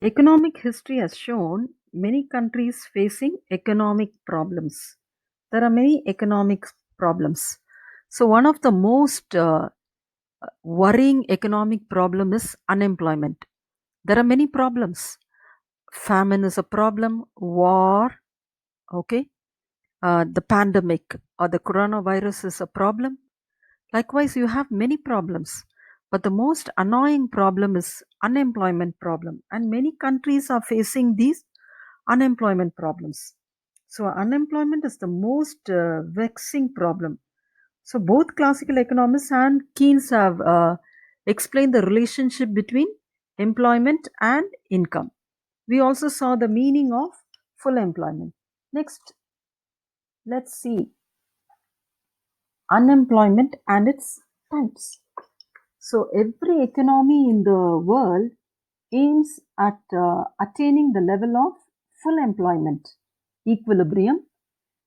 Economic history has shown many countries facing economic problems. There are many economic problems. So one of the most worrying economic problem is unemployment. There are many problems. Famine is a problem, war, okay, the pandemic or the coronavirus is a problem. Likewise, you have many problems, but the most annoying problem is unemployment problem, and many countries are facing these unemployment problems. So unemployment is the most vexing problem. So both classical economists and Keynes have explained the relationship between employment and income. We also saw the meaning of full employment. Next, let's see unemployment and its types. So every economy in the world aims at attaining the level of full employment, equilibrium,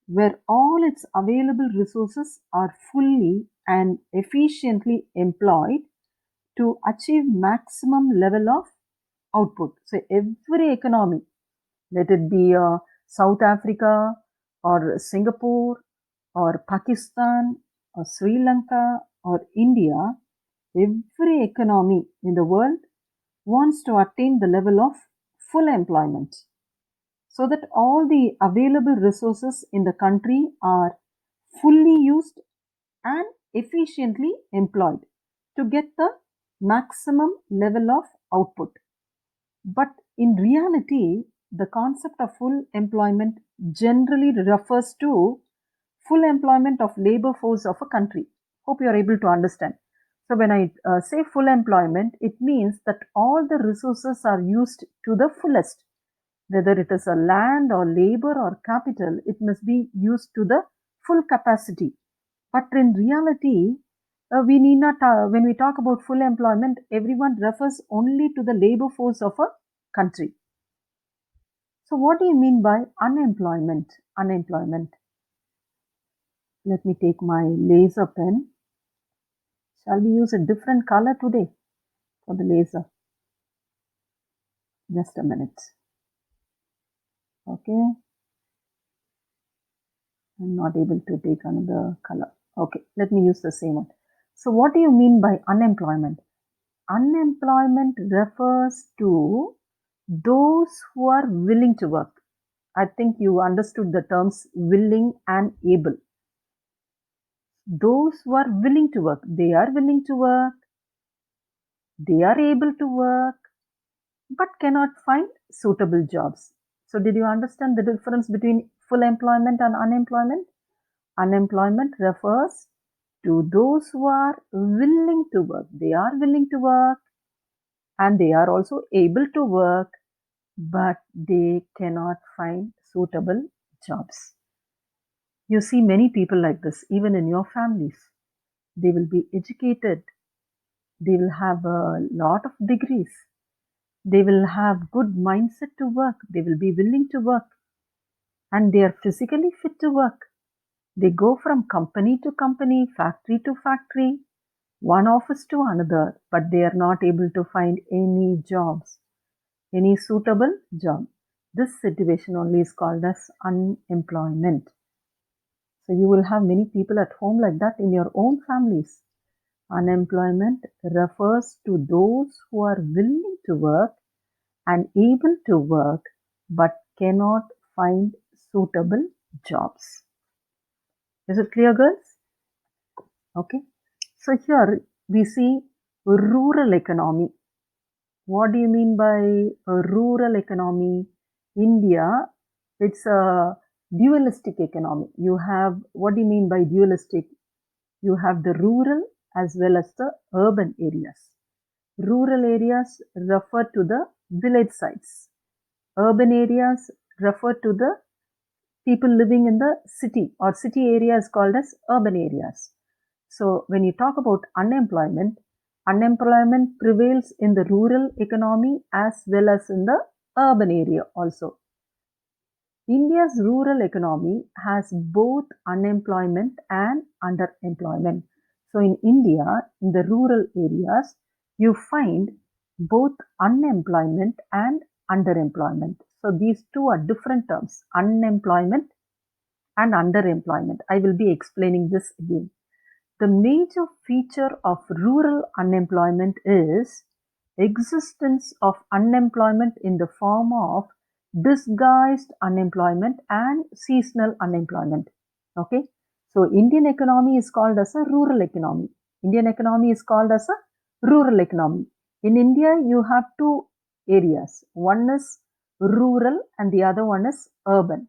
where all its available resources are fully and efficiently employed to achieve maximum level of output. So every economy, let it be South Africa or Singapore or Pakistan or Sri Lanka or India, every economy in the world wants to attain the level of full employment so that all the available resources in the country are fully used and efficiently employed to get the maximum level of output. But in reality, the concept of full employment generally refers to full employment of labor force of a country. Hope you are able to understand. So when I say full employment, it means that all the resources are used to the fullest. Whether it is a land or labor or capital, it must be used to the full capacity. But in reality, we need not, when we talk about full employment, everyone refers only to the labor force of a country. So what do you mean by unemployment? Unemployment. Let me take my laser pen. Shall we use a different color today for the laser? Just a minute. Okay. I'm not able to take another color. Okay, let me use the same one. So what do you mean by unemployment? Unemployment refers to those who are willing to work. I think you understood the terms willing and able. Those who are willing to work, they are willing to work, they are able to work, but cannot find suitable jobs. So, did you understand the difference between full employment and unemployment? Unemployment refers to those who are willing to work. They are willing to work and they are also able to work, but they cannot find suitable jobs. You see many people like this, even in your families. They will be educated, they will have a lot of degrees, they will have good mindset to work, they will be willing to work, and they are physically fit to work. They go from company to company, factory to factory, one office to another, but they are not able to find any jobs, any suitable job. This situation only is called as unemployment. So you will have many people at home like that in your own families. Unemployment refers to those who are willing to work and able to work but cannot find suitable jobs. Is it clear, girls? Okay. So here we see rural economy. What do you mean by a rural economy? India, it's a dualistic economy. You have, what do you mean by dualistic? You have the rural as well as the urban areas. Rural areas refer to the village sites. Urban areas refer to the people living in the city, or city area is called as urban areas. So when you talk about unemployment, unemployment prevails in the rural economy as well as in the urban area also. India's rural economy has both unemployment and underemployment. So in India, in the rural areas, you find both unemployment and underemployment. So these two are different terms, unemployment and underemployment. I will be explaining this again. The major feature of rural unemployment is existence of unemployment in the form of disguised unemployment and seasonal unemployment. Okay, so Indian economy is called as a rural economy. Indian economy is called as a rural economy. In India, you have two areas. One is rural and the other one is urban.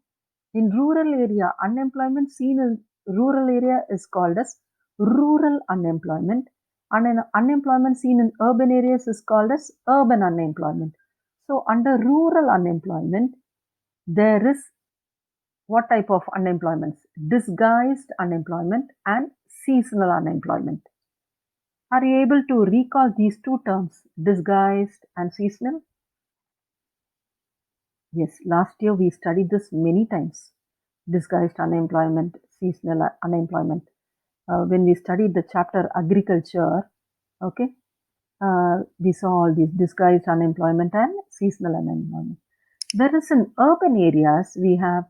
In rural area, unemployment seen in rural area is called as rural unemployment, and an unemployment seen in urban areas is called as urban unemployment. So under rural unemployment, there is what type of unemployment? Disguised unemployment and seasonal unemployment. Are you able to recall these two terms, disguised and seasonal? Yes, last year we studied this many times. Disguised unemployment, seasonal unemployment. When we studied the chapter agriculture, okay, we saw all these disguised unemployment and seasonal unemployment. Whereas in urban areas, we have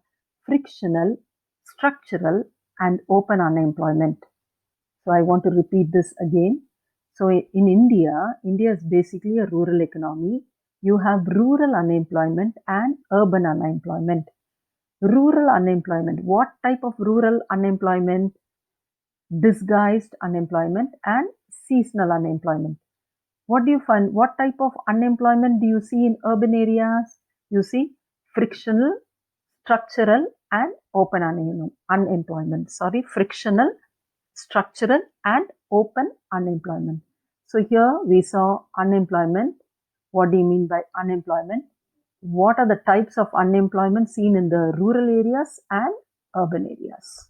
frictional, structural, and open unemployment. So I want to repeat this again. So in India, India is basically a rural economy. You have rural unemployment and urban unemployment. Rural unemployment. What type of rural unemployment? Disguised unemployment and seasonal unemployment. What do you find? What type of unemployment do you see in urban areas? You see frictional, structural, and open unemployment. Sorry, frictional, structural, and open unemployment. So here we saw unemployment. What do you mean by unemployment? What are the types of unemployment seen in the rural areas and urban areas?